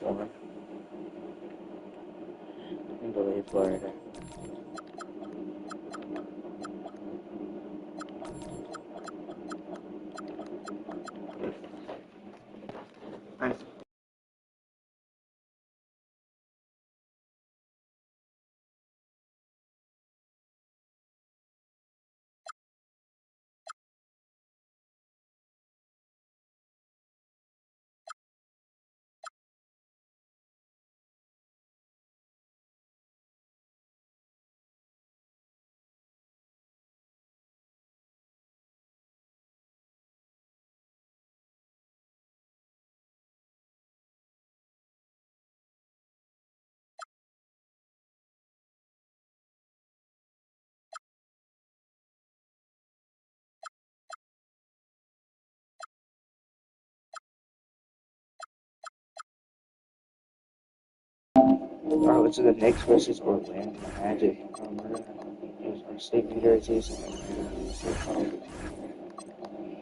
One. Delayed Florida. Nice. Alright, let's do the Knicks versus Orlando Magic. Here's our safety jerseys.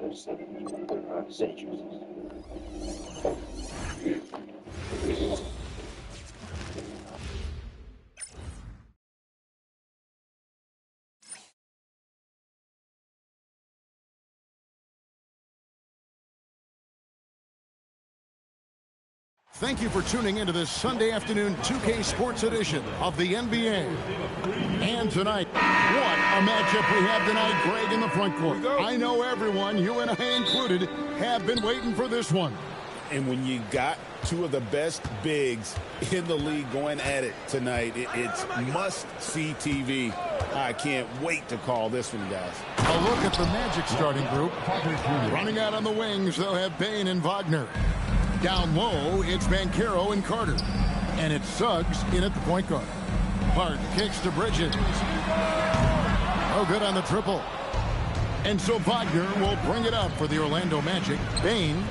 There's safety jerseys. Thank you for tuning into this Sunday afternoon 2K Sports edition of the NBA. And tonight, what a matchup we have tonight, Greg, in the front court. I know everyone, you and I included, have been waiting for this one. And when you got two of the best bigs in the league going at it tonight, it's must-see TV. I can't wait to call this one, guys. A look at the Magic starting group. Running out on the wings, they'll have Bane and Wagner. Down low, it's Banchero and Carter. And it's Suggs in at the point guard. Hart kicks to Bridges. Oh, good on the triple. And so Wagner will bring it up for the Orlando Magic. Bane,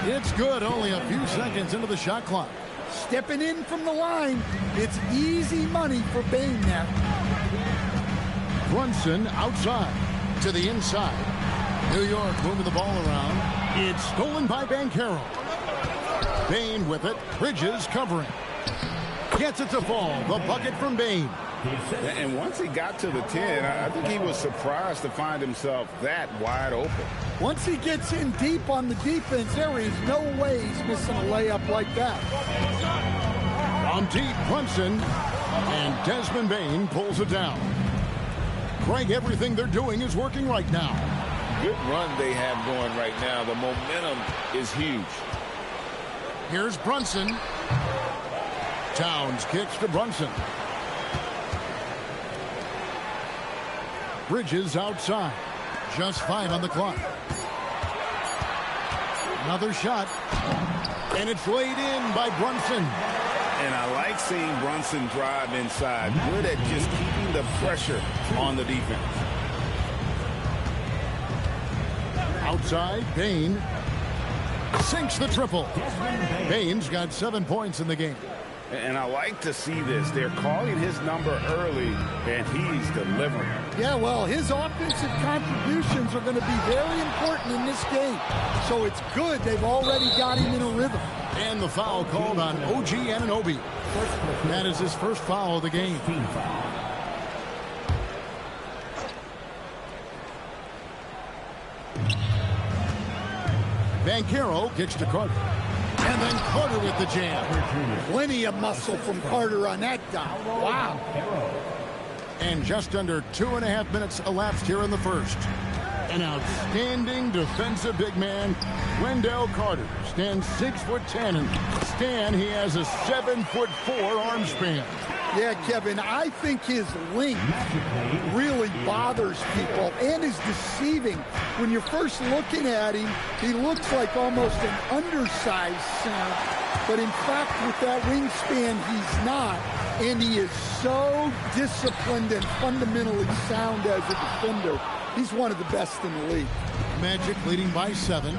it's good, only a few seconds into the shot clock. Stepping in from the line, it's easy money for Bane now. Brunson outside to the inside. New York moving the ball around. It's stolen by Banchero. Bane with it. Bridges covering. Gets it to fall. The bucket from Bane. And once he got to the 10, I think he was surprised to find himself that wide open. Once he gets in deep on the defense, there is no way he's missing a layup like that. From deep, Brunson. And Desmond Bane pulls it down. Greg, everything they're doing is working right now. Good run they have going right now. The momentum is huge. Here's Brunson. Towns kicks to Brunson. Bridges outside. Just 5 on the clock. Another shot. And it's laid in by Brunson. And I like seeing Brunson drive inside. Good at just keeping the pressure on the defense. Outside, Bane sinks the triple. Bane's got 7 points in the game. And I like to see this. They're calling his number early, and he's delivering. Yeah, well, his offensive contributions are going to be very important in this game. So it's good they've already got him in a rhythm. And the foul called on OG Anunoby. That is his first foul of the game. Banchero kicks to Carter. And then Carter with the jam. Plenty of muscle from Carter on that dot. Wow. And just under 2.5 minutes elapsed here in the first. An outstanding defensive big man, Wendell Carter, stands 6'10", and Stan, he has a 7'4" arm span. Yeah, Kevin, I think his length really bothers people and is deceiving. When you're first looking at him, he looks like almost an undersized center. But in fact, with that wingspan, he's not. And he is so disciplined and fundamentally sound as a defender. He's one of the best in the league. Magic leading by 7.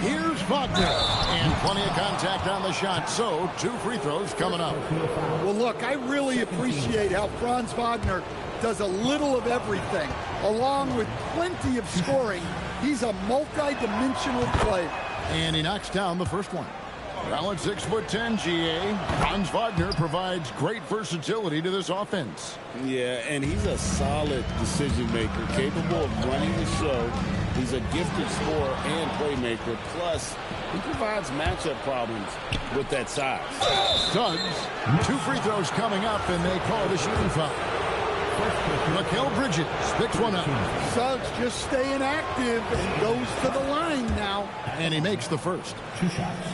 Here's Wagner. And plenty of contact on the shot. So, 2 free throws coming up. Well, look, I really appreciate how Franz Wagner does a little of everything. Along with plenty of scoring, he's a multi-dimensional player. And he knocks down the first one. Well, at 6'10", GA, Franz Wagner provides great versatility to this offense. Yeah, and he's a solid decision maker, capable of running the show. He's a gifted scorer and playmaker. Plus, he provides matchup problems with that size. Suggs, 2 free throws coming up, and they call it a shooting foul. Mikal Bridges picks one up. Suggs just staying active and goes to the line now. And he makes the first. 2 shots.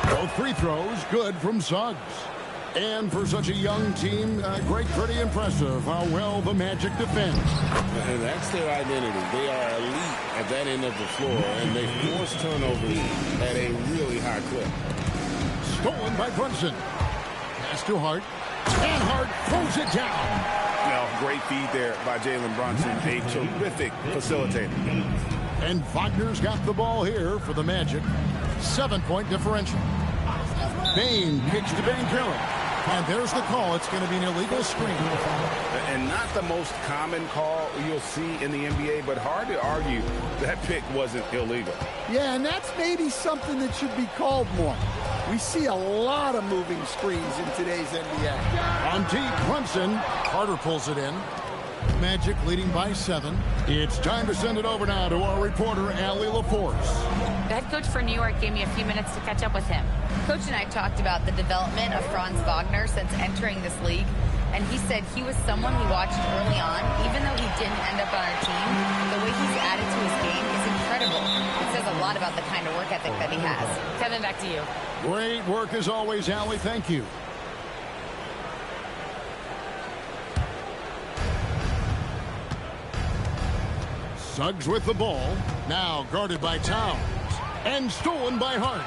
Both free throws good from Suggs. And for such a young team, pretty impressive how well the Magic defend. And that's their identity. They are elite at that end of the floor, and they force turnovers at a really high clip. Stolen by Brunson. Pass to Hart. And Hart throws it down. Well, great feed there by Jalen Brunson. A terrific facilitator. And Wagner's got the ball here for the Magic. 7-point differential. Bain kicks to Banchero. And there's the call. It's going to be an illegal screen. And not the most common call you'll see in the NBA, but hard to argue that pick wasn't illegal. Yeah, and that's maybe something that should be called more. We see a lot of moving screens in today's NBA. On deep, Brunson. Carter pulls it in. Magic leading by 7. It's time to send it over now to our reporter, Allie LaForce. The head coach for New York gave me a few minutes to catch up with him. Coach and I talked about the development of Franz Wagner since entering this league, and he said he was someone we watched early on. Even though he didn't end up on our team, the way he's added to his game is incredible. It says a lot about the kind of work ethic that he has. Kevin, back to you. Great work as always, Allie. Thank you. Suggs with the ball. Now guarded by Towns. And stolen by Hart.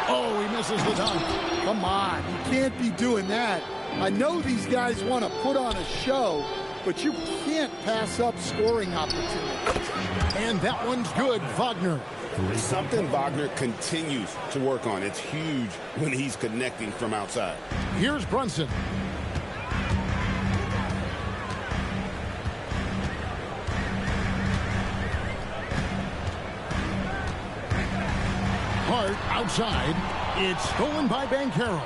Oh, he misses the dunk. Come on, you can't be doing that. I know these guys want to put on a show, but you can't pass up scoring opportunities. And that one's good, Wagner. Something Wagner continues to work on. It's huge when he's connecting from outside. Here's Brunson. Hart outside. It's stolen by Banchero.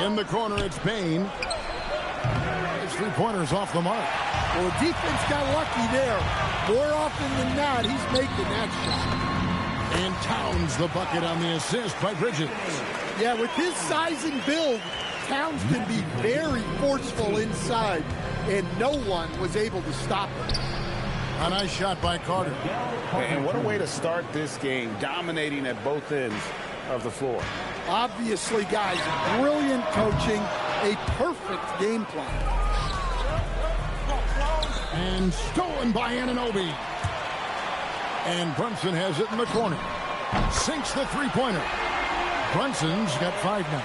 In the corner, it's Bain. His 3-pointers off the mark. Well, the defense got lucky there. More often than not, he's making that shot. And Towns the bucket on the assist by Bridges. Yeah, with his size and build, Towns can be very forceful inside, and no one was able to stop him. A nice shot by Carter. And what a way to start this game, dominating at both ends of the floor. Obviously, guys, brilliant coaching, a perfect game plan. And stolen by Anunoby. And Brunson has it in the corner. Sinks the 3-pointer. Brunson's got 5 now.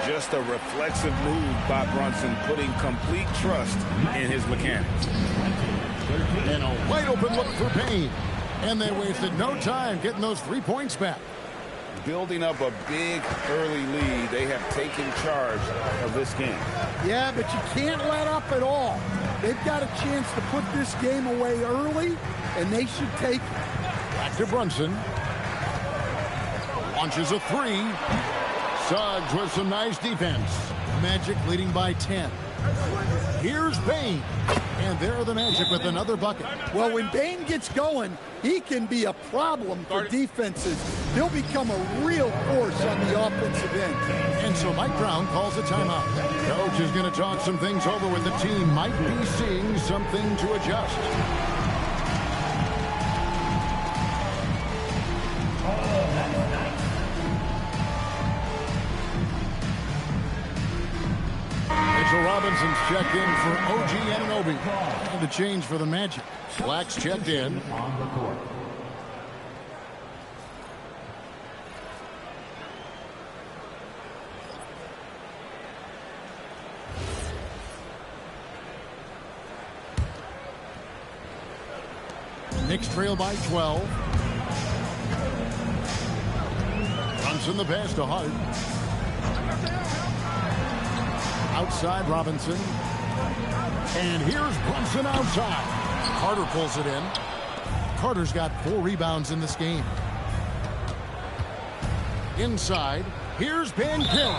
Just a reflexive move by Brunson, putting complete trust in his mechanics. And a wide open look for Payne. And they wasted no time getting those 3 points back. Building up a big early lead, they have taken charge of this game. Yeah, but you can't let up at all. They've got a chance to put this game away early, and they should take it. Back to Brunson. Launches a 3. Suggs with some nice defense. Magic leading by 10. Here's Bain. And there are the Magic with another bucket. Well, when Bain gets going, he can be a problem for defenses. He'll become a real force on the offensive end. And so Mike Brown calls a timeout. Coach is going to talk some things over with the team. Might be seeing something to adjust. Mitchell Robinson's checked in for OG Anunoby. And the change for the Magic. Black's checked in. On the court. Knicks trail by 12. Brunson the pass to Hart. Outside Robinson. And here's Brunson outside. Carter pulls it in. Carter's got 4 rebounds in this game. Inside, here's Banchero.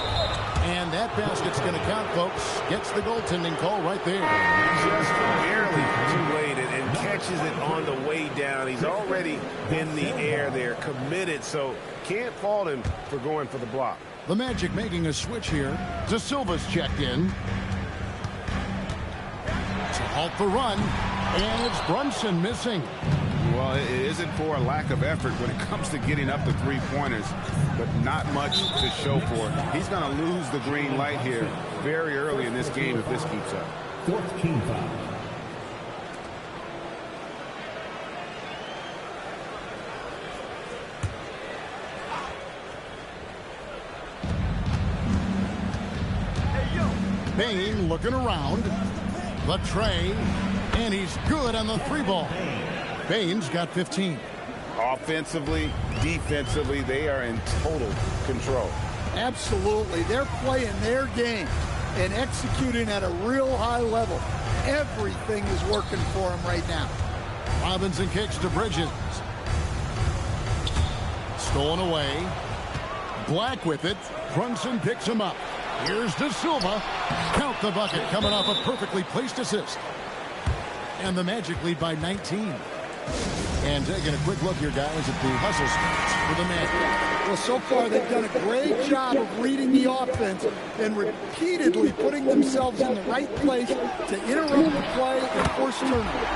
And that basket's going to count, folks. Gets the goaltending call right there. Just barely too late and catches it on the way down. He's already in the air there, committed, so can't fault him for going for the block. The Magic making a switch here. De Silva's checked in. To halt the run. And it's Brunson missing. Well, it isn't for a lack of effort when it comes to getting up the three-pointers, but not much to show for it. He's going to lose the green light here very early in this game if this keeps up. 14 foul. Bane looking around. The tray. And he's good on the 3-ball. Bane's got 15. Offensively, defensively, they are in total control. Absolutely. They're playing their game and executing at a real high level. Everything is working for them right now. Robinson kicks to Bridges. Stolen away. Black with it. Brunson picks him up. Here's De Silva. Count the bucket coming off a perfectly placed assist. And the Magic lead by 19. And taking a quick look here, guys, at the hustle spots for the Magic. Well, so far they've done a great job of reading the offense and repeatedly putting themselves in the right place to interrupt the play and force turnovers.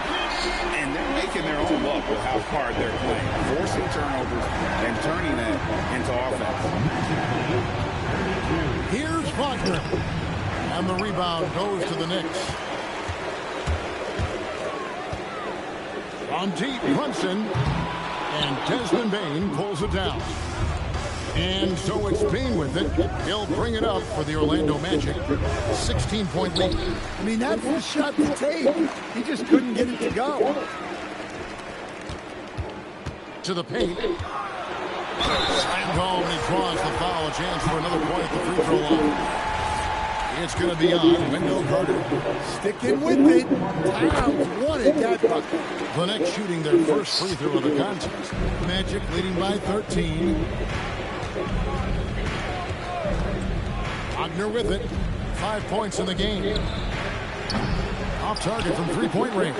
And they're making their own luck with how hard they're playing, forcing turnovers and turning that into offense. Here's Wagner. And the rebound goes to the Knicks. On deep, Brunson, and Desmond Bane pulls it down. And so it's Bane with it. He'll bring it up for the Orlando Magic. 16-point lead. I mean, that's the shot to take. He just couldn't get it to go. To the paint. Slammed home, and he draws the foul. A chance for another point at the free throw line. It's going to be on Wendell Carter. Sticking with it. Towns wanted that bucket. The Knicks shooting their first free throw of the contest. Magic leading by 13. Wagner with it. 5 points in the game. Off target from three-point range.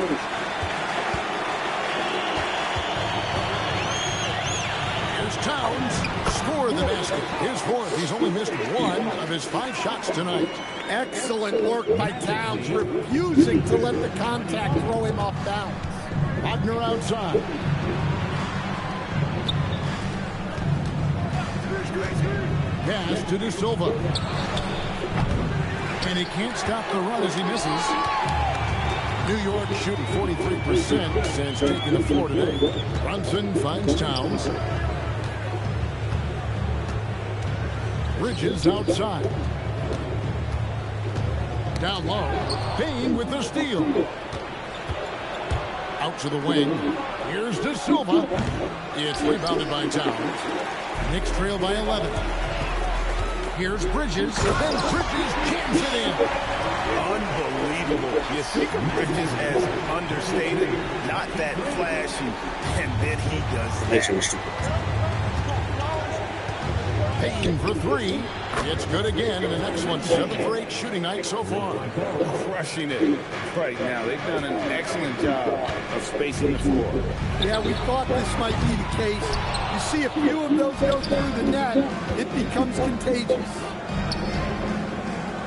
Here's Towns. Scored the basket. His fourth. He's only missed 1 of his 5 shots tonight. Excellent work by Towns, refusing to let the contact throw him off balance. Wagner outside. Pass to De Silva. And he can't stop the run as he misses. New York shooting 43% since taking the floor today. Brunson finds Towns. Bridges outside. Down low. Bane with the steal. Out to the wing. Here's De Silva. It's rebounded by Towns. Knicks trail by 11. Here's Bridges. And Bridges jams it in. Unbelievable. You think of Bridges as understated, not that flashy, and then he does that. Payne for 3. It's good again, and an excellent 7 for 8 shooting night so far. Crushing it right now. They've done an excellent job of spacing the floor. Yeah, we thought this might be the case. You see a few of those go through the net, it becomes contagious.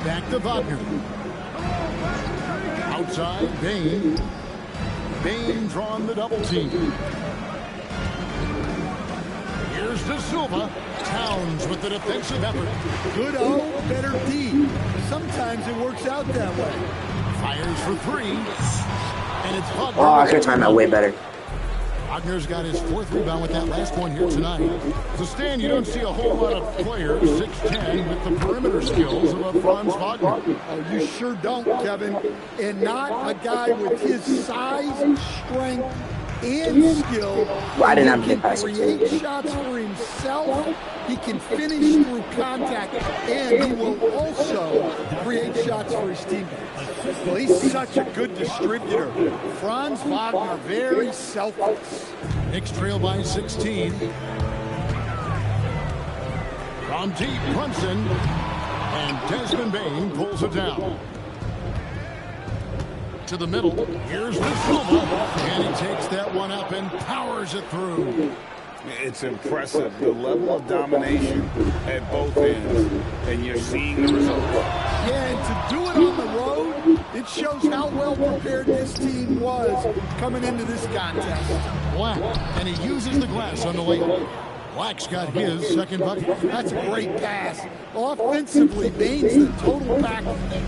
Back to Wagner. Outside, Bane. Bane drawn the double team. Here's De Silva. Towns with the defensive effort. Good O, better D. Sometimes it works out that way. Fires for 3. And it's Wagner. Oh, I could have timed that way better. Wagner's got his 4th rebound with that last one here tonight. To stand, you don't see a whole lot of players, 6'10", with the perimeter skills of a Franz Wagner. Oh, you sure don't, Kevin. And not a guy with his size, strength, and skill. Well, I didn't have He to can pass it to create him. shots for himself. He can finish through contact, and he will also create shots for his teammates. Well, he's such a good distributor. Franz Wagner, very selfless. Knicks trail by 16. From deep, Brunson. And Desmond Bain pulls it down. To the middle. Here's the Silva. And he takes that one up and powers it through. It's impressive, the level of domination at both ends, and you're seeing the result. Yeah, and to do it on the road, it shows how well prepared this team was coming into this contest. Black, and he uses the glass on the layup. Black's got his second bucket. That's a great pass. Offensively, Bain's the total package.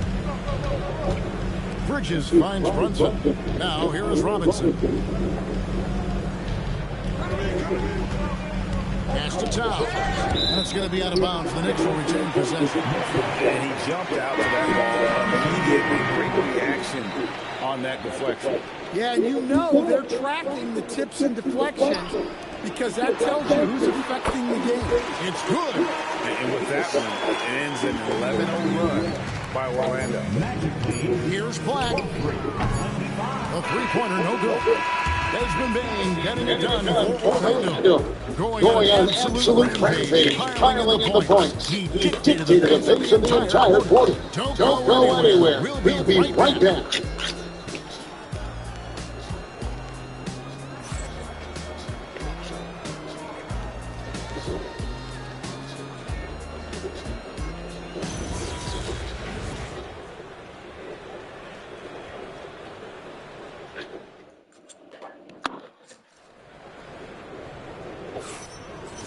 Bridges finds Brunson. Now here is Robinson. Pass to Towns. That's going to be out of bounds. The Knicks will retain possession. And he jumped out to that ball immediately. Great reaction on that deflection. Yeah, and you know they're tracking the tips and deflections because that tells you who's affecting the game. It's good. And with that one, it ends an 11-0 run by Orlando. Here's Black. A three-pointer, no good. Desmond Bain getting it done for Orlando. Going on an absolute rampage, piling in the points. He dictated the pace of the entire quarter. Don't go anywhere. We'll be right back.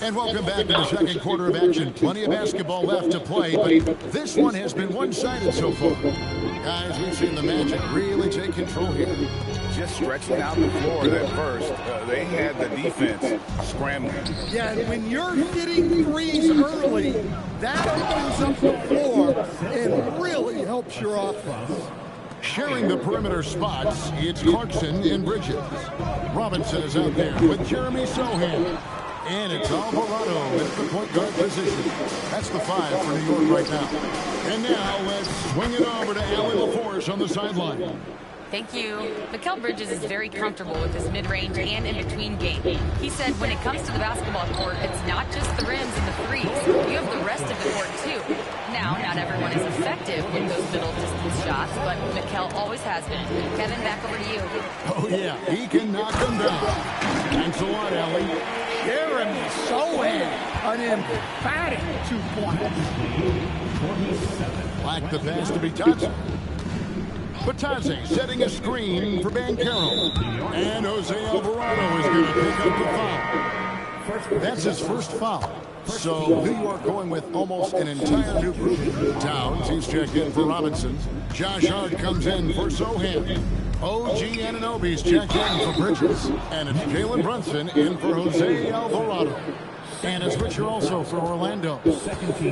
And welcome back to the second quarter of action. Plenty of basketball left to play, but this one has been one-sided so far. Guys, we've seen the Magic really take control here. Just stretching out the floor at first. They had the defense scrambling. Yeah, and when you're hitting threes early, that opens up the floor and really helps your offense. Sharing the perimeter spots, it's Clarkson and Bridges. Robinson is out there with Jeremy Sohan. And it's Alvarado at the point guard position. That's the 5 for New York right now. And now let's swing it over to Allie LaForce on the sideline. Thank you. Mikal Bridges is very comfortable with his mid-range and in-between game. He said when it comes to the basketball court, it's not just the rims and the threes. You have the rest of the court, too. Now, not everyone is effective with those middle-distance shots, but Mikal always has been. Kevin, back over to you. Oh, yeah, he can knock them down. Thanks a lot, Allie. Jeremy Sohan, an emphatic 2 points. Like the pass to Bitadze. Bitadze setting a screen for Banchero. And Jose Alvarado is going to pick up the foul. That's his first foul. So New York going with almost an entire new group. Towns, he's checked in for Robinson. Josh Hart comes in for Sohan. OG Anunoby's checked in for Bridges. And it's Jalen Brunson in for Jose Alvarado. And it's Richard also for Orlando.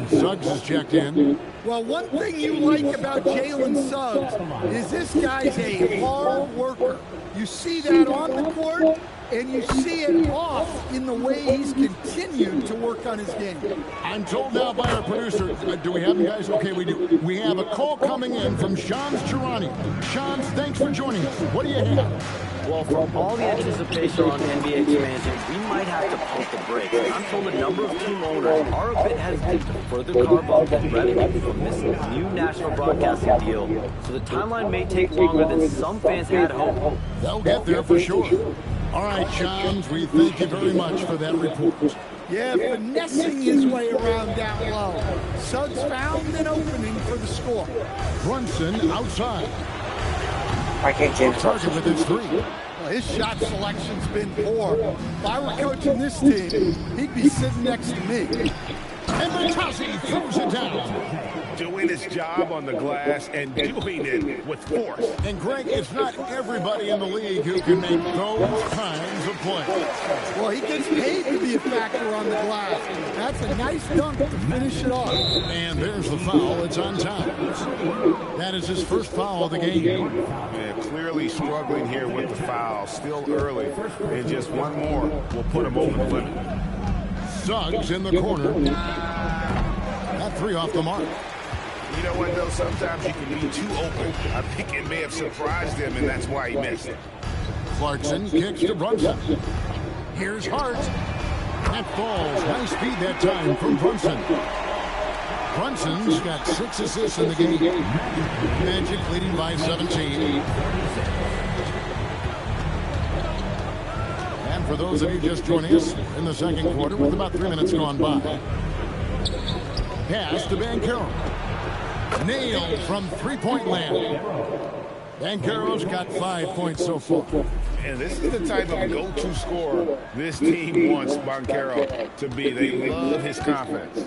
Suggs is checked in. Well, one thing you like about Jalen Suggs is this guy's a hard worker. You see that on the court, and you see it off in the way he's continued to work on his game. I'm told now by our producer, do we have him, guys? Okay, we do. We have a call coming in from Shams Charani. Shams, thanks for joining us. What do you have? Well, from all the anticipation on NBA expansion, we might have to pump the brakes. I'm told a number of team owners are a bit hesitant to further carve out the revenue from this new national broadcasting deal, so the timeline may take longer than some fans had hoped. They'll get there for sure. All right, Shams, we thank you very much for that report. Yeah, finessing his way around down low. Suggs found an opening for the score. Brunson outside. I can't change Target with his 3. Well, his shot selection's been poor. If I were coaching this team, he'd be sitting next to me. And Bertazzi throws it down. Doing his job on the glass and doing it with force. And Greg, it's not everybody in the league who can make those kinds of plays. Well, he gets paid to be a factor on the glass. That's a nice dunk to finish it off. And there's the foul. It's on Towns. That is his first foul of the game. Yeah, clearly struggling here with the foul. Still early. And just one more will put him over the limit. Suggs in the corner. That three off the mark. You know what, though? Sometimes you can be too open. I think it may have surprised him, and that's why he missed. Clarkson kicks to Brunson. Here's Hart. That falls. Nice speed that time from Brunson. Brunson's got 6 assists in the game. Magic leading by 17. And for those of you just joining us in the second quarter with about 3 minutes gone by. Pass to Banchero. Nailed from three-point land. Banchero's got 5 points so far. And this is the type of go-to scorer this team wants Banchero to be. They love his confidence.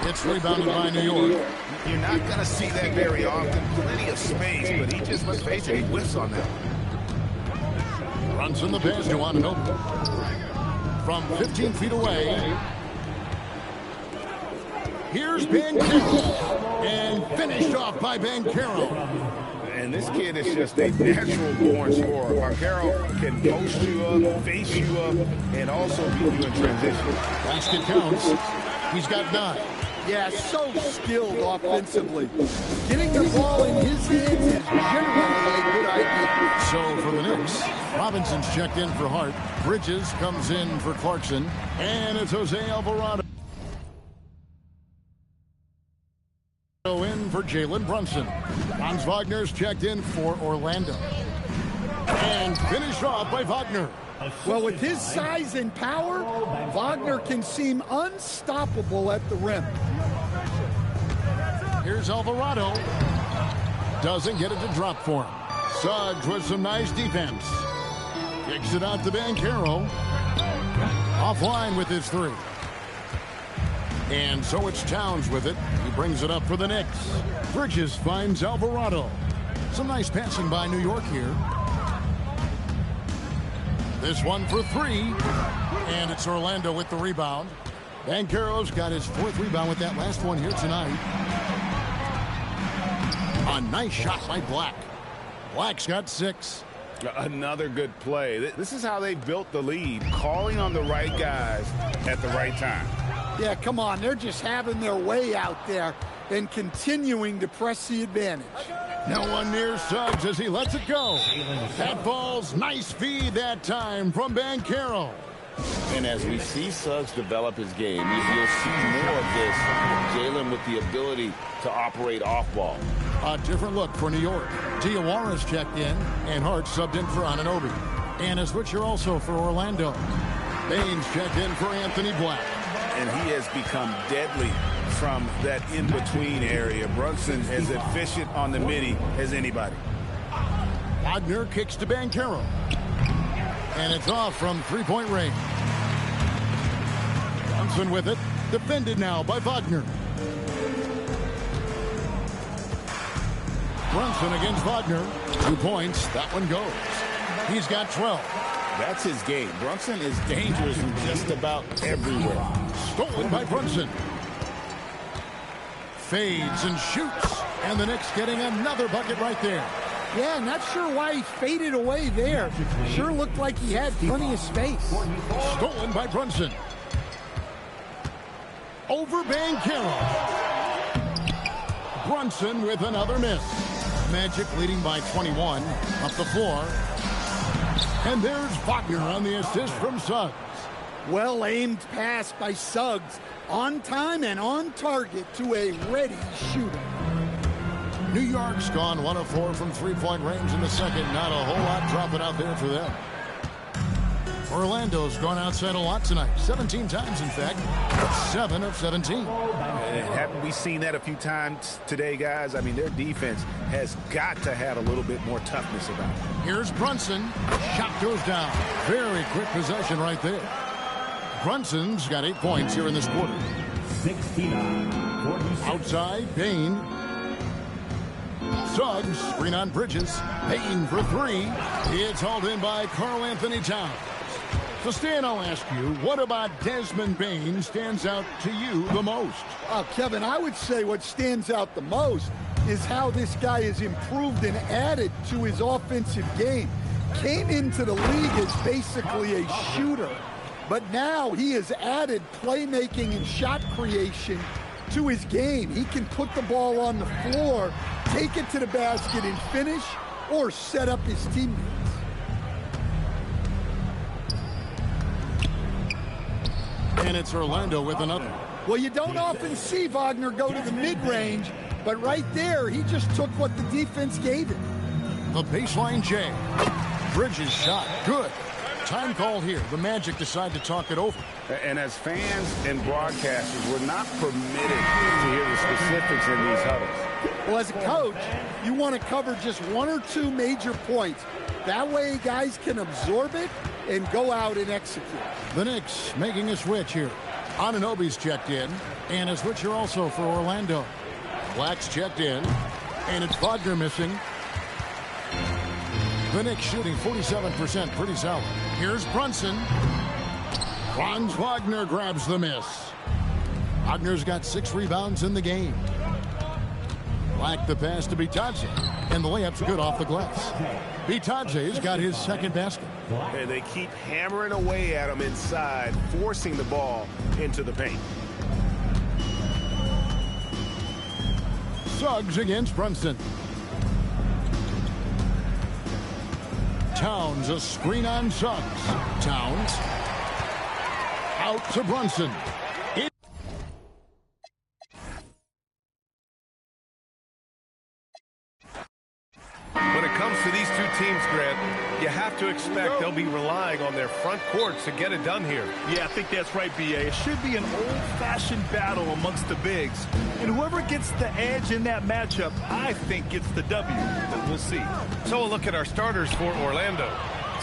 It's rebounded by New York. You're not going to see that very often. Plenty of space, but he just, let's face it, he whiffs on that. Runs in the pass to Anunoby. From 15 feet away. Here's Banchero. And finished off by Banchero. And this kid is just a natural-born scorer. Banchero can post you up, face you up, and also beat you in transition. Basket counts. He's got 9. Yeah, so skilled offensively. Getting the ball in his hands is generally a good idea. So for the Knicks, Robinson's checked in for Hart. Bridges comes in for Clarkson. And it's Jose Alvarado in for Jalen Brunson. Franz Wagner's checked in for Orlando. And finished off by Wagner. Well, with his size and power, Wagner can seem unstoppable at the rim. Here's Alvarado. Doesn't get it to drop for him. Suggs with some nice defense. Kicks it out to Banchero. Offline with his 3. And so it's Towns with it. He brings it up for the Knicks. Bridges finds Alvarado. Some nice passing by New York here. This one for 3. And it's Orlando with the rebound. Banchero's got his 4th rebound with that last one here tonight. A nice shot by Black. Black's got 6. Another good play. This is how they built the lead, calling on the right guys at the right time. Yeah, come on. They're just having their way out there and continuing to press the advantage. No one near Suggs as he lets it go. That ball's nice feed that time from Banchero. And as we see Suggs develop his game, you'll see more of this. Jalen with the ability to operate off ball. A different look for New York. Diawara's checked in, and Hart subbed in for Anunoby. And a switcher also for Orlando. Baines checked in for Anthony Black. And he has become deadly from that in-between area. Brunson as efficient on the midi as anybody. Wagner kicks to Banchero. And it's off from three-point range. Brunson with it. Defended now by Wagner. Brunson against Wagner. 2 points. That one goes. He's got 12. That's his game. Brunson is dangerous from just about everywhere. Stolen by Brunson. Fades and shoots. And the Knicks getting another bucket right there. Yeah, not sure why he faded away there. Sure looked like he had plenty of space. Stolen by Brunson. Over Banchero. Brunson with another miss. Magic leading by 21. Up the floor. And there's Wagner on the assist from Suggs. Well-aimed pass by Suggs. On time and on target to a ready shooter. New York's gone 1 of 4 from three-point range in the second. Not a whole lot dropping out there for them. Orlando's gone outside a lot tonight. 17 times, in fact. 7 of 17. Haven't we seen that a few times today, guys? I mean, their defense has got to have a little bit more toughness about it. Here's Brunson. Shot goes down. Very quick possession right there. Brunson's got 8 points here in this quarter. 69-46. Outside, Payne. Suggs, screen on Bridges. Payne for 3. It's hauled in by Karl Anthony Towns. So, Stan, I'll ask you, what about Desmond Bane stands out to you the most? Kevin, I would say what stands out the most is how this guy has improved and added to his offensive game. Came into the league as basically a shooter, but now he has added playmaking and shot creation to his game. He can put the ball on the floor, take it to the basket and finish, or set up his teammates. And it's Orlando with another. Well, you don't often see Wagner go to the mid-range, but right there, he just took what the defense gave him. The baseline J. Bridges shot. Good. Time call here. The Magic decide to talk it over. And as fans and broadcasters, we're not permitted to hear the specifics in these huddles. Well, as a coach, you want to cover just 1 or 2 major points. That way, guys can absorb it and go out and execute. The Knicks making a switch here. Anunoby's checked in, and a switch here also for Orlando. Black's checked in, and it's Wagner missing. The Knicks shooting 47%, pretty solid. Here's Brunson. Franz Wagner grabs the miss. Wagner's got 6 rebounds in the game. Black the pass to Bitadze, and the layup's good off the glass. Bitadze's got his second basket. And they keep hammering away at him inside, forcing the ball into the paint. Suggs against Brunson. Towns, a screen on Suggs. Towns out to Brunson. When it comes to these two teams, Grant, you have to expect they'll be relying on their front courts to get it done here. Yeah, I think that's right, B.A. It should be an old-fashioned battle amongst the bigs. And whoever gets the edge in that matchup, I think gets the W. But we'll see. So a look at our starters for Orlando.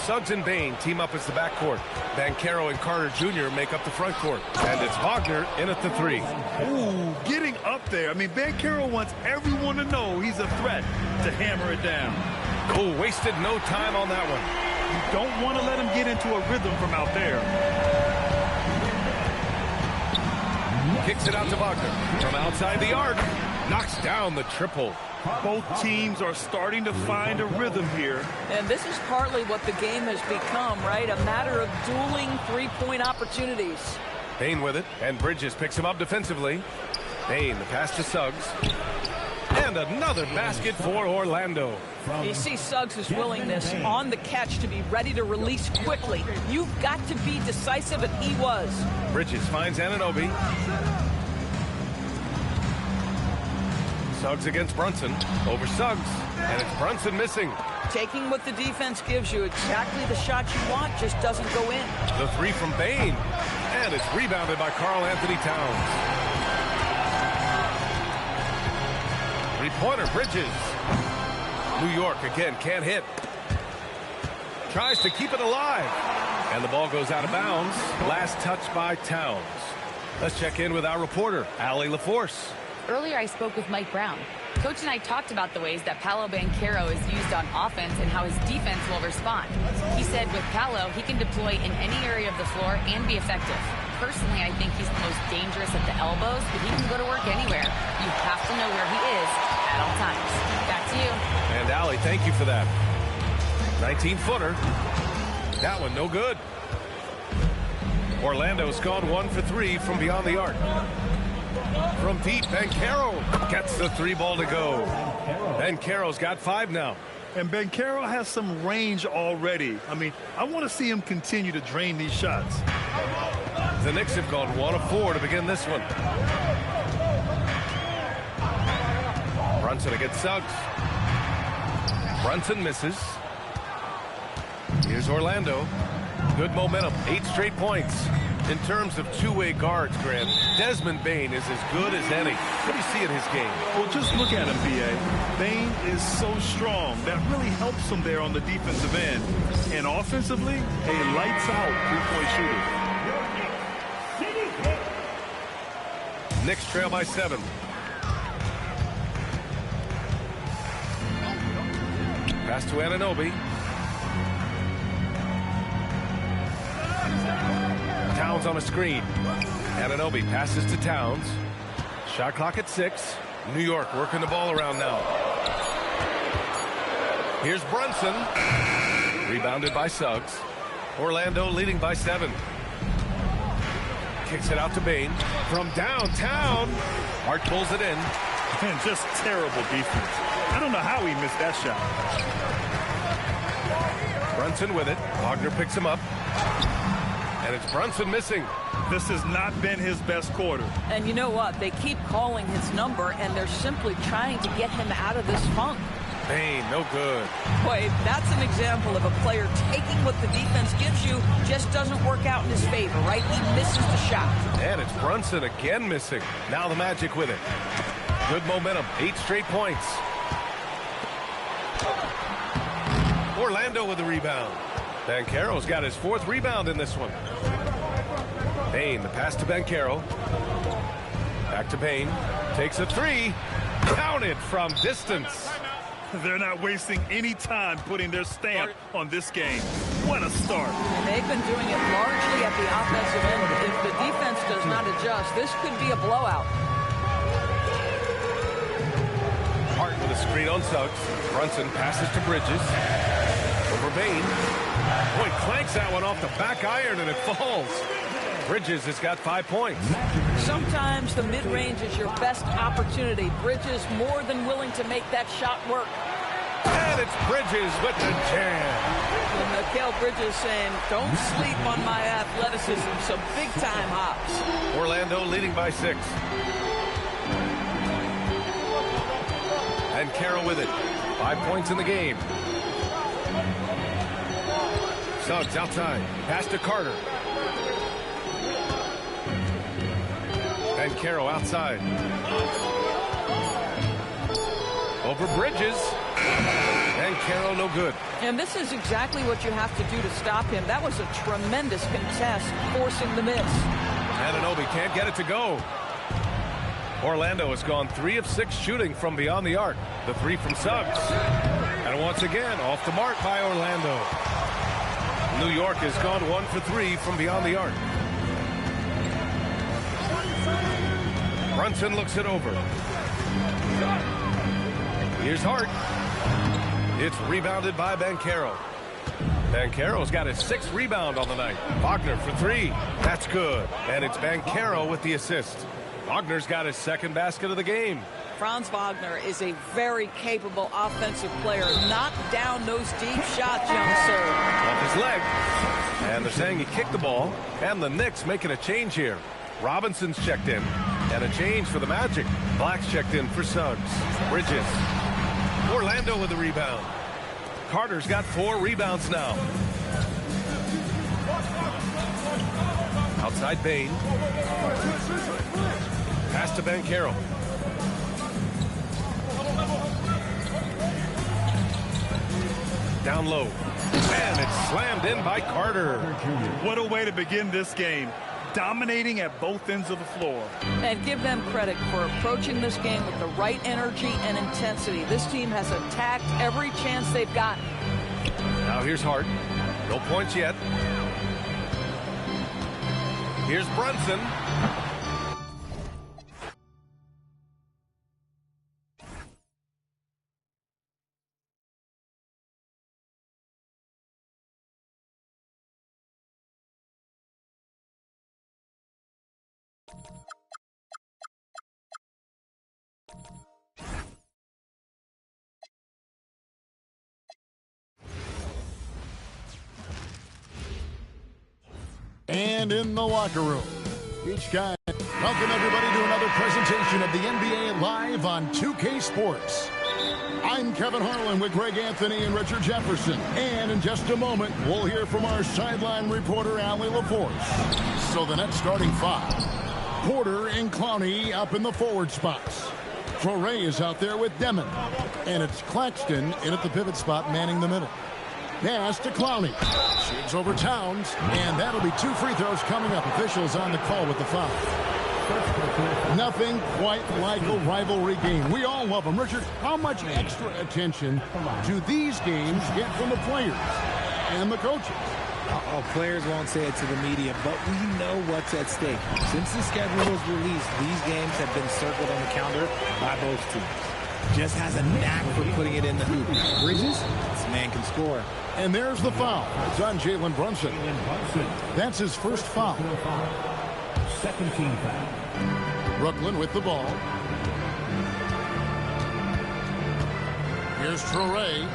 Suggs and Bane team up as the backcourt. Banchero and Carter Jr. make up the front court. And it's Wagner in at the 3. Ooh, getting up there. I mean, Banchero wants everyone to know he's a threat to hammer it down. Oh, wasted no time on that one. You don't want to let him get into a rhythm from out there. Kicks it out to Wagner. From outside the arc. Knocks down the triple. Both teams are starting to find a rhythm here. And this is partly what the game has become, right? A matter of dueling three-point opportunities. Bane with it, and Bridges picks him up defensively. Bane, the pass to Suggs. And another basket for Orlando. You see Suggs' willingness on the catch to be ready to release quickly. You've got to be decisive, and he was. Bridges finds Anunoby. Suggs against Brunson. Over Suggs. And it's Brunson missing. Taking what the defense gives you, exactly the shot you want, just doesn't go in. The 3 from Bane. And it's rebounded by Karl Anthony Towns. 3-pointer, Bridges. New York again can't hit. Tries to keep it alive. And the ball goes out of bounds. Last touch by Towns. Let's check in with our reporter, Allie LaForce. Earlier, I spoke with Mike Brown. Coach and I talked about the ways that Paolo Banchero is used on offense and how his defense will respond. He said with Paolo, he can deploy in any area of the floor and be effective. Personally, I think he's the most dangerous at the elbows, but he can go to work anywhere. You have to know where he is at all times. Back to you. And Allie, thank you for that. 19-footer. That one no good. Orlando's gone 1 for 3 from beyond the arc. From deep, Banchero gets the 3-ball to go. Banchero's got 5 now. And Banchero has some range already. I mean, I want to see him continue to drain these shots. The Knicks have gone 1 of 4 to begin this one. Brunson against Suggs. Brunson misses. Here's Orlando. Good momentum, 8 straight points. In terms of two-way guards, Grant, Desmond Bane is as good as any. What do you see in his game? Well, just look at him, B.A. Bane is so strong. That really helps him there on the defensive end. And offensively, a lights-out three-point shooter. Knicks trail by 7. Pass to Anunoby. Towns on a screen. Anunoby passes to Towns. Shot clock at 6. New York working the ball around now. Here's Brunson. Rebounded by Suggs. Orlando leading by 7. Kicks it out to Bane. From downtown. Hart pulls it in. And just terrible defense. I don't know how he missed that shot. Brunson with it. Wagner picks him up. And it's Brunson missing. This has not been his best quarter. And you know what? They keep calling his number, and they're simply trying to get him out of this funk. Bane, no good. Boy, that's an example of a player taking what the defense gives you, just doesn't work out in his favor, right? He misses the shot. And it's Brunson again missing. Now the Magic with it. Good momentum, 8 straight points. Orlando with the rebound. Banchero's got his 4th rebound in this one. Bane, the pass to Banchero. Back to Bane. Takes a 3. Counted from distance. They're not wasting any time putting their stamp on this game. What a start. They've been doing it largely at the offensive end. If the defense does not adjust, this could be a blowout. Hart with a screen on Suggs. Brunson passes to Bridges. Over Bane. Boy, clanks that one off the back iron and it falls. Bridges has got 5 points. Sometimes the mid-range is your best opportunity. Bridges more than willing to make that shot work. And it's Bridges with the jam. And Mikal Bridges saying, don't sleep on my athleticism. Some big-time hops. Orlando leading by 6. And Carroll with it. 5 points in the game. Suggs outside. Pass to Carter. And Carroll outside. Over Bridges. And Carroll no good. And this is exactly what you have to do to stop him. That was a tremendous contest, forcing the miss. Anunoby can't get it to go. Orlando has gone 3 of 6 shooting from beyond the arc. The 3 from Suggs. And once again, off the mark by Orlando. New York has gone 1 for 3 from beyond the arc. Brunson looks it over. Here's Hart. It's rebounded by Banchero. Banchero's got his 6th rebound on the night. Wagner for 3. That's good. And it's Banchero with the assist. Wagner's got his 2nd basket of the game. Franz Wagner is a very capable offensive player. Knock down those deep shots, young sir. Off his leg. And they're saying he kicked the ball. And the Knicks making a change here. Robinson's checked in. And a change for the Magic. Black's checked in for Suggs. Bridges. Orlando with the rebound. Carter's got 4 rebounds now. Outside Bane. Pass to Banchero. Down low. And it's slammed in by Carter. What a way to begin this game. Dominating at both ends of the floor. And give them credit for approaching this game with the right energy and intensity. This team has attacked every chance they've gotten. Now here's Hart. No points yet. Here's Brunson. And in the locker room, each guy. Welcome everybody to another presentation of the NBA Live on 2K Sports. I'm Kevin Harlan with Greg Anthony and Richard Jefferson. And in just a moment, we'll hear from our sideline reporter, Allie LaForce. So the next starting five. Porter and Clowney up in the forward spots. Torrey is out there with Demon. And it's Claxton in at the pivot spot, manning the middle. Pass to Clowney. Shoots over Towns. And that'll be 2 free throws coming up. Officials on the call with the foul. Nothing quite like a rivalry game. We all love them. Richard, how much extra attention do these games get from the players and the coaches? Players won't say it to the media, but we know what's at stake. Since the schedule was released, these games have been circled on the calendar by both teams. Just has a knack for putting it in the hoop. Bridges, this man can score. And there's the foul. It's on Jalen Brunson. That's his first foul. Second team foul. Brooklyn with the ball. Here's Torrey.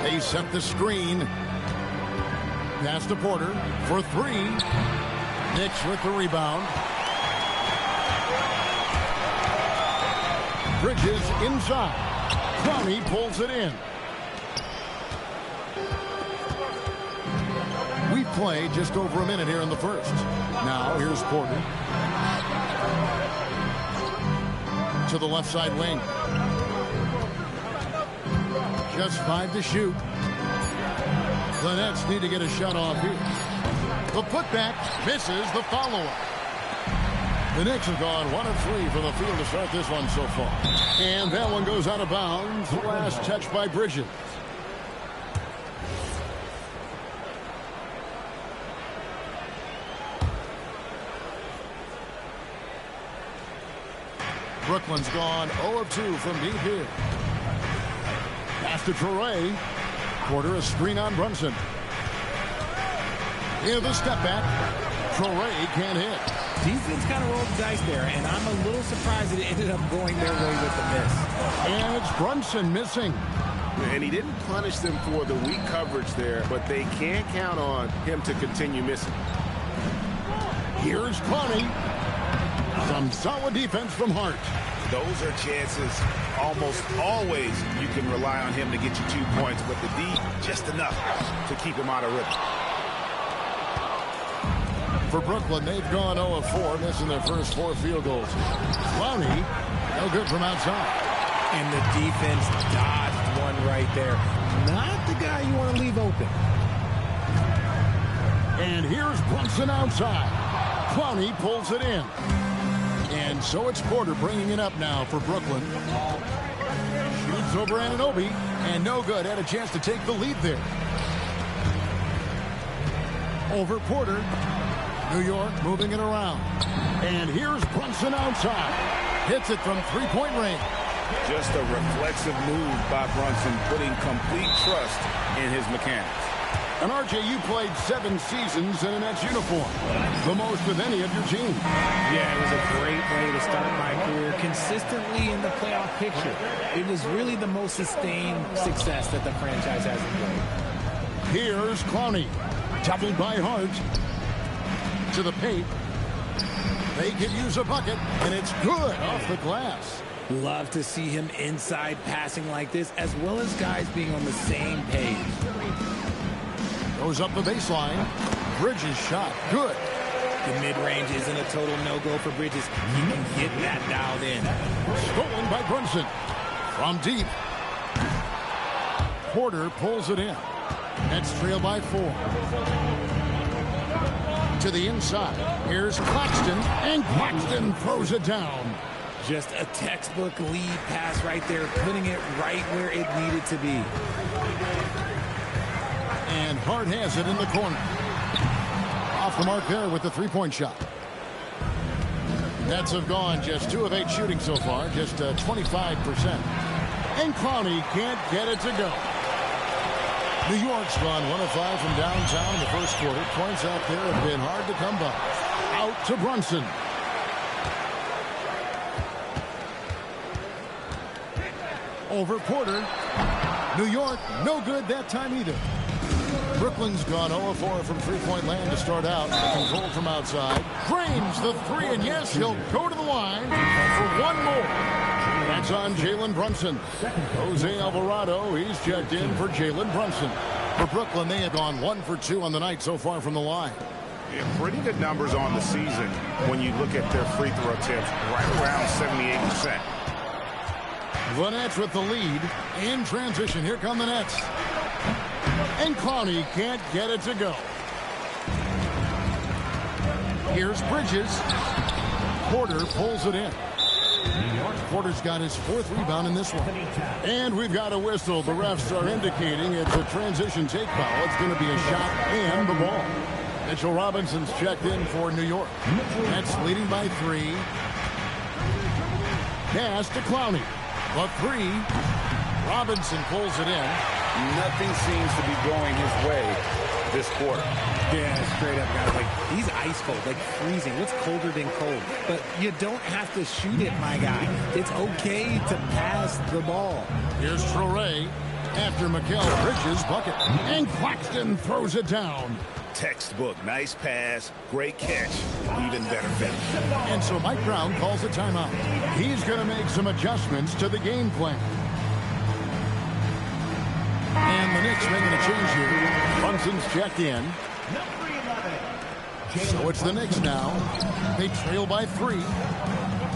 They set the screen. Pass to Porter for 3. Knicks with the rebound. Bridges inside. Clowney pulls it in. We played just over a minute here in the first. Now here's Porter. To the left side wing. Just 5 to shoot. The Nets need to get a shot off here. The putback misses the follow-up. The Knicks have gone 1 of 3 from the field to start this one so far. And that one goes out of bounds. Last touch by Bridges. Brooklyn's gone 0 of 2 from deep here. Pass to Torrey. Porter a screen on Brunson. Into the step back. Torrey can't hit. Defense kind of rolled the dice there, and I'm a little surprised it ended up going their way with the miss. And it's Brunson missing. And he didn't punish them for the weak coverage there, but they can't count on him to continue missing. Here's Clowney. Some solid defense from Hart. Those are chances almost always you can rely on him to get you 2 points, but the D, just enough to keep him out of rhythm. For Brooklyn, they've gone 0 of 4, missing their first 4 field goals. Clowney, no good from outside. And the defense dodged one right there. Not the guy you want to leave open. And here's Brunson outside. Clowney pulls it in. And so it's Porter bringing it up now for Brooklyn. Shoots over Anunoby, and no good. Had a chance to take the lead there. Over Porter. New York moving it around. And here's Brunson outside. Hits it from 3-point range. Just a reflexive move by Brunson, putting complete trust in his mechanics. And RJ, you played 7 seasons in a Nets uniform. The most with any of your team. Yeah, it was a great way to start my career consistently in the playoff picture. It was really the most sustained success that the franchise has enjoyed. Here's Clowney. Doubled by Hart. To the paint. They could use a bucket, and it's good off the glass. Love to see him inside passing like this, as well as guys being on the same page. Goes up the baseline. Bridges shot. Good. The mid-range isn't a total no-go for Bridges. He can get that dialed in. Stolen by Brunson. From deep. Porter pulls it in. Nets trail by 4. To the inside. Here's Claxton. And Claxton throws it down. Just a textbook lead pass right there, putting it right where it needed to be. And Hart has it in the corner. Off the mark there with the 3-point shot. Nets have gone just 2 of 8 shooting so far, just 25%. And Clowney can't get it to go. New York's gone 1 of 5 from downtown in the first quarter. Points out there have been hard to come by. Out to Brunson. Over Porter. New York, no good that time either. Brooklyn's gone 0 of 4 from 3-point land to start out. Control from outside. Drains the 3, and yes, he'll go to the line for one more. That's on Jalen Brunson. Jose Alvarado, he's checked in for Jalen Brunson. For Brooklyn, they have gone 1 for 2 on the night so far from the line. Yeah, pretty good numbers on the season when you look at their free throw attempts, right around 78%. The Nets with the lead in transition. Here come the Nets. And Clowney can't get it to go. Here's Bridges. Porter pulls it in. Porter's got his 4th rebound in this one. And we've got a whistle. The refs are indicating it's a transition take foul. It's going to be a shot and the ball. Mitchell Robinson's checked in for New York. Nets leading by 3. Pass to Clowney. The 3. Robinson pulls it in. Nothing seems to be going his way this quarter. Yeah, straight up, guys. Like, he's ice cold, like freezing. What's colder than cold? But you don't have to shoot it, my guy. It's okay to pass the ball. Here's Traore after Mikal Bridges' bucket. And Claxton throws it down. Textbook. Nice pass. Great catch. Even better finish. And so Mike Brown calls a timeout. He's going to make some adjustments to the game plan. And the Knicks making a change here. Brunson's checked in. So it's the Knicks now. They trail by 3.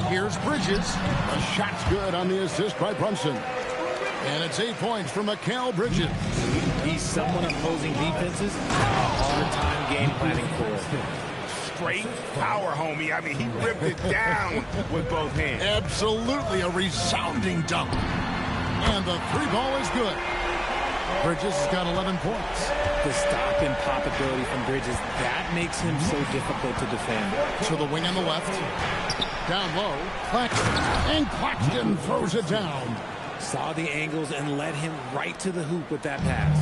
Here's Bridges. The shot's good on the assist by Brunson. And it's 8 points for Mikal Bridges. He's someone opposing defenses have a hard time game planning for. Straight power, homie. I mean, he ripped it down with both hands. Absolutely a resounding dunk. And the 3 ball is good. Bridges has got 11 points. The stop and pop ability from Bridges, that makes him so difficult to defend. To the wing on the left. Down low. Claxton. And Claxton throws it down. Saw the angles and led him right to the hoop with that pass.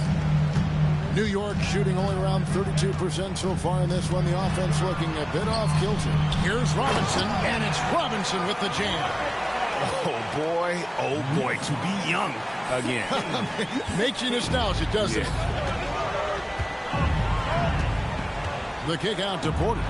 New York shooting only around 32% so far in this one. The offense looking a bit off kilter. Here's Robinson, and it's Robinson with the jam. Oh boy, to be young again. Makes you nostalgic, doesn't it? The kick out to Porter.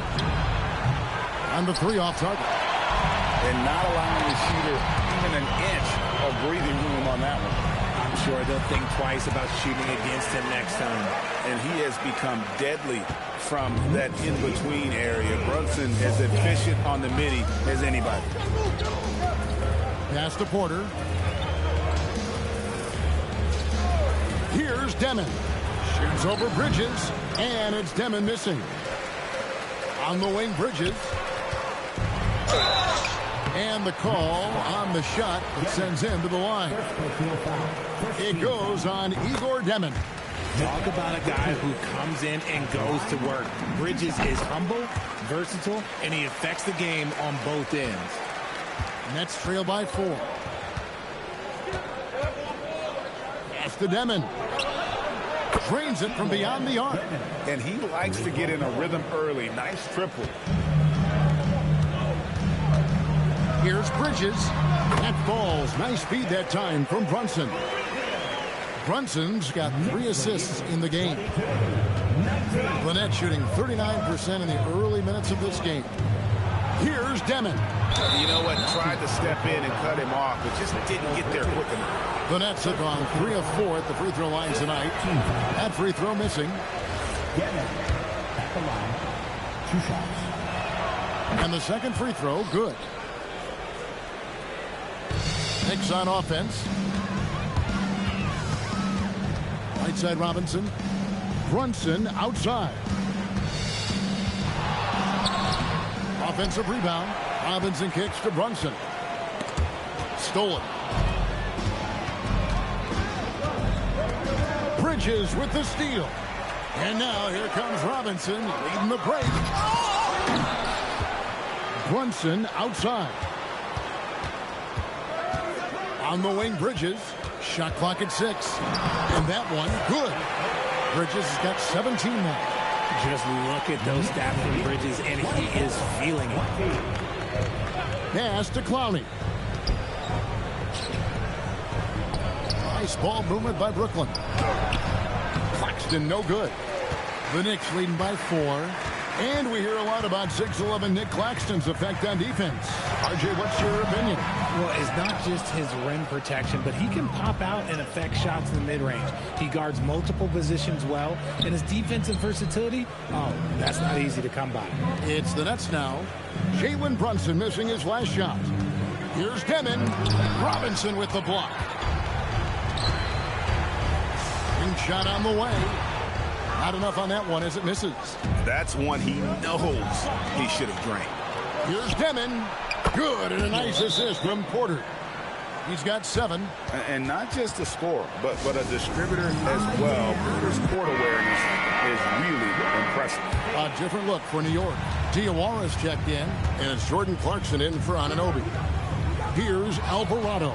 And the 3 off target. And not allowing the shooter even an inch of breathing room on that one. I'm sure they'll think twice about shooting against him next time. And he has become deadly from that in-between area. Brunson is efficient on the midi as anybody. Pass to Porter. Here's Demon. Shoots over Bridges. And it's Demon missing. On the wing, Bridges. And the call on the shot that sends him to the line. It goes on Igor Demon. Talk about a guy who comes in and goes to work. Bridges is humble, versatile, and he affects the game on both ends. Nets trail by 4. Pass to Demon. Drains it from beyond the arc. And he likes to get in a rhythm early. Nice triple. Here's Bridges. That falls. Nice feed that time from Brunson. Brunson's got 3 assists in the game. The Nets shooting 39% in the early minutes of this game. Here's Demon. You know what? Tried to step in and cut him off, but just didn't get there quick enough. The Nets have gone 3 of 4 at the free throw line tonight. That free throw missing. Demon at the line. 2 shots. And the second free throw, good. Knicks on offense. Right side Robinson. Brunson outside. Offensive rebound. Robinson kicks to Brunson. Stolen. Bridges with the steal. And now here comes Robinson leading the break. Brunson outside. On the wing, Bridges. Shot clock at 6. And that one, good. Bridges has got 17 now. Just look at those stats from Bridges, and he is feeling it. Pass to Clowney. Nice ball movement by Brooklyn. Claxton, no good. The Knicks leading by 4. And we hear a lot about 6'11" Nick Claxton's effect on defense. RJ, what's your opinion? Well, it's not just his rim protection, but he can pop out and affect shots in the mid-range. He guards multiple positions well, and his defensive versatility, oh, that's not easy to come by. It's the Nets now. Jalen Brunson missing his last shot. Here's Demon. Robinson with the block. Ring shot on the way. Not enough on that one as it misses. That's one he knows he should have drained. Here's Demon. Good, and a nice assist from Porter. He's got 7. And not just a scorer, but a distributor as well. Porter's court awareness is really impressive. A different look for New York. Diawara's checked in, and it's Jordan Clarkson in for Anunoby. Here's Alvarado.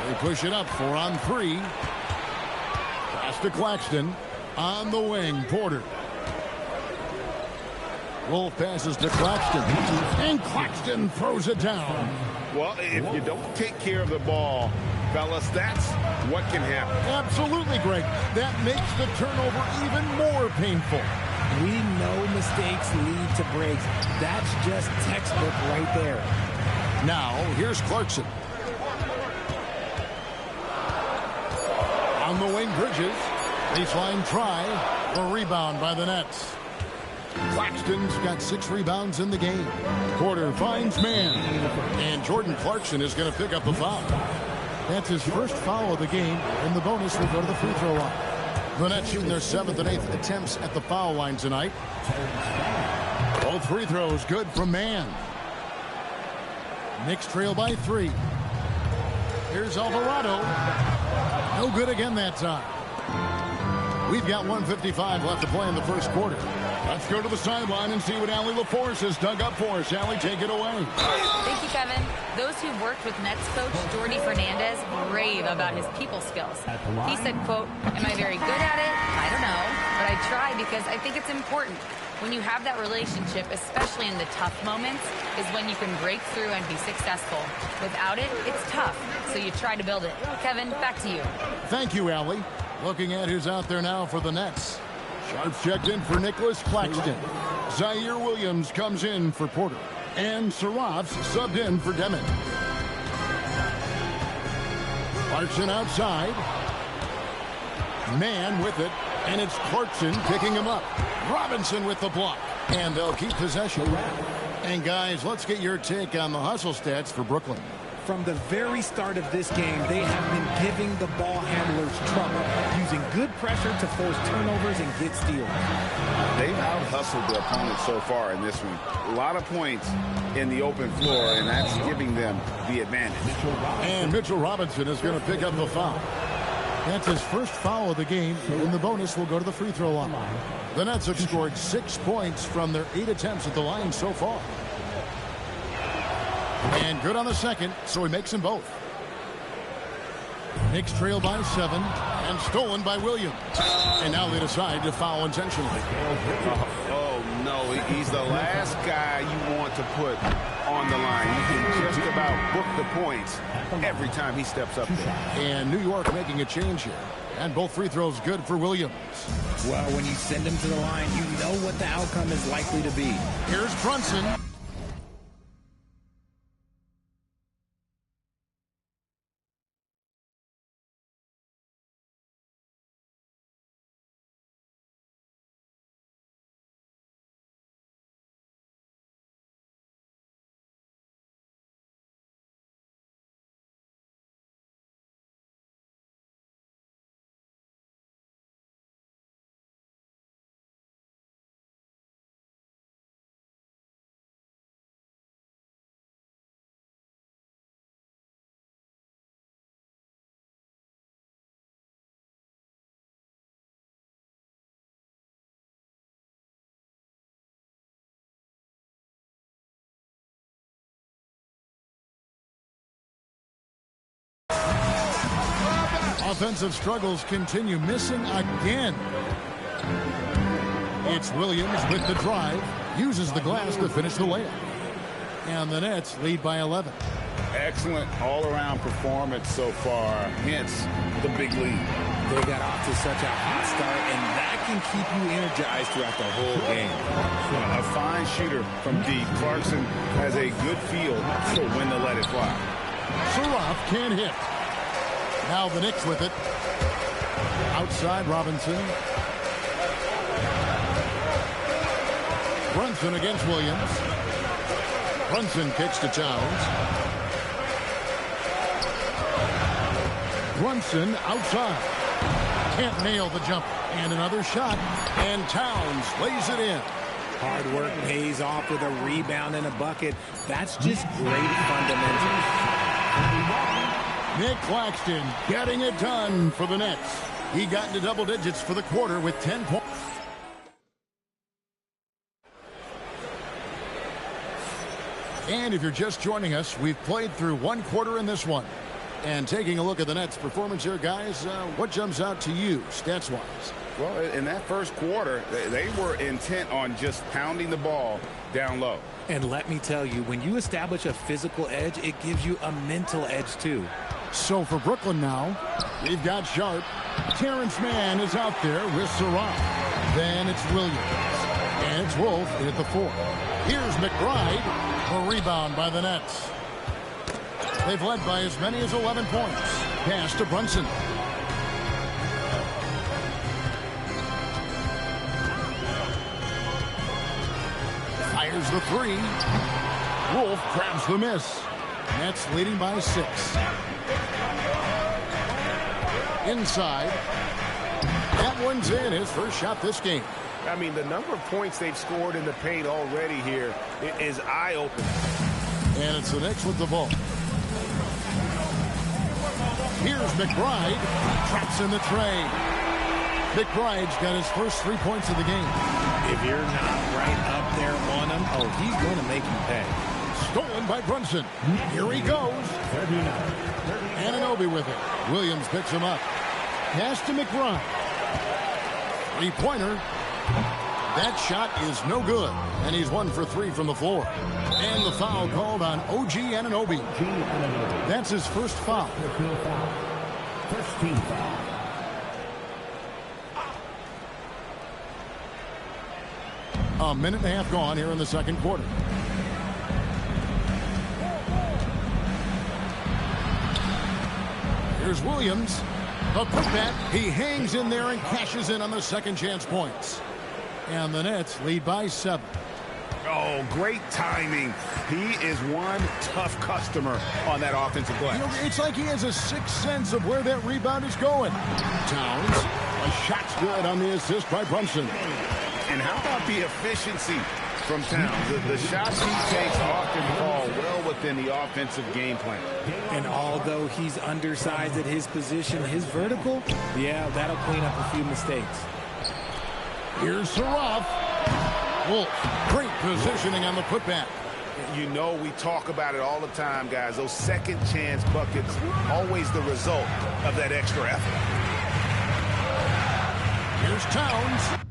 They push it up 4 on 3. Pass to Claxton. On the wing, Porter. Wolf passes to Claxton. And Claxton throws it down. Well, if you don't take care of the ball, fellas, that's what can happen. Absolutely, Greg. That makes the turnover even more painful. We know mistakes lead to breaks. That's just textbook right there. Now, here's Clarkson. On the wing, Bridges. Baseline try. A rebound by the Nets. Claxton's got 6 rebounds in the game. Porter finds man. And Jordan Clarkson is going to pick up the foul. That's his first foul of the game, and the bonus will go to the free throw line. The Nets shooting their 7th and 8th attempts at the foul line tonight. Both free throws good from man. Knicks trail by 3. Here's Alvarado. No good again that time. We've got 1:55 left to play in the first quarter. Let's go to the sideline and see what Allie LaForce has dug up for us. Allie, take it away. Thank you, Kevin. Those who worked with Nets coach Jordi Fernandez rave about his people skills. He said, quote, "Am I very good at it? I don't know, but I try because I think it's important. When you have that relationship, especially in the tough moments, is when you can break through and be successful. Without it, it's tough, so you try to build it." Kevin, back to you. Thank you, Allie. Looking at who's out there now for the Nets. Sharps checked in for Nicholas Claxton. Zaire Williams comes in for Porter. And Saraf's subbed in for Demon. Clarkson outside. Man with it. And it's Clarkson picking him up. Robinson with the block. And they'll keep possession. And guys, let's get your take on the hustle stats for Brooklyn. From the very start of this game, they have been giving the ball handlers trouble, using good pressure to force turnovers and get steals. They've out-hustled the opponent so far in this one. A lot of points in the open floor, and that's giving them the advantage. And Mitchell Robinson is going to pick up the foul. That's his first foul of the game, and the bonus will go to the free throw line. The Nets have scored 6 points from their 8 attempts at the line so far. And good on the second, so he makes them both. Knicks trail by 7 and stolen by Williams. And now they decide to foul intentionally. Oh, no, he's the last guy you want to put on the line. You can just about book the points every time he steps up there. And New York making a change here. And both free throws good for Williams. Well, when you send him to the line, you know what the outcome is likely to be. Here's Brunson. Offensive struggles continue, missing again. It's Williams with the drive, uses the glass to finish the layup. And the Nets lead by 11. Excellent all-around performance so far, hence the big lead. They got off to such a hot start, and that can keep you energized throughout the whole game. A fine shooter from deep. Clarkson has a good feel for when to let it fly. Surratt can't hit. Now the Knicks with it. Outside Robinson. Brunson against Williams. Brunson kicks to Towns. Brunson outside. Can't nail the jump. And another shot. And Towns lays it in. Hard work pays off with a rebound and a bucket. That's just great fundamentals. Nick Claxton getting it done for the Nets. He got into double digits for the quarter with 10 points. And if you're just joining us, we've played through one quarter in this one. And taking a look at the Nets' performance here, guys, what jumps out to you, stats-wise? Well, in that first quarter, they were intent on just pounding the ball down low. And let me tell you, when you establish a physical edge, it gives you a mental edge, too. So for Brooklyn now, we've got Sharp. Terrence Mann is out there with Surratt. Then it's Williams. And it's Wolf in at the 4. Here's McBride. A rebound by the Nets. They've led by as many as 11 points. Pass to Brunson. Fires the 3. Wolf grabs the miss. Nets leading by 6. Inside. That one's in. His first shot this game. I mean, the number of points they've scored in the paint already here is eye-opening. And it's the Knicks with the ball. Here's McBride. Traps in the tray. McBride's got his first 3 points of the game. If you're not right up there on him, oh, he's going to make you pay. Stolen by Brunson. Here he goes. Anunoby with it. Williams picks him up. Pass to McBride. Three-pointer. That shot is no good. And he's 1 for 3 from the floor. And the foul called on OG Anunoby. That's his first foul. First team foul. A minute and a half gone here in the second quarter. Here's Williams. A putback. He hangs in there and cashes in on the second chance points. And the Nets lead by 7. Oh, great timing. He is one tough customer on that offensive glass. You know, it's like he has a sixth sense of where that rebound is going. Towns. A shot's good on the assist by Brunson. And how about the efficiency from Towns? The shots he takes often fall well within the offensive game plan. And although he's undersized at his position, his vertical, yeah, that'll clean up a few mistakes. Here's Surratt. Wolf, great positioning on the putback. You know, we talk about it all the time, guys. Those second chance buckets, always the result of that extra effort. Here's Towns.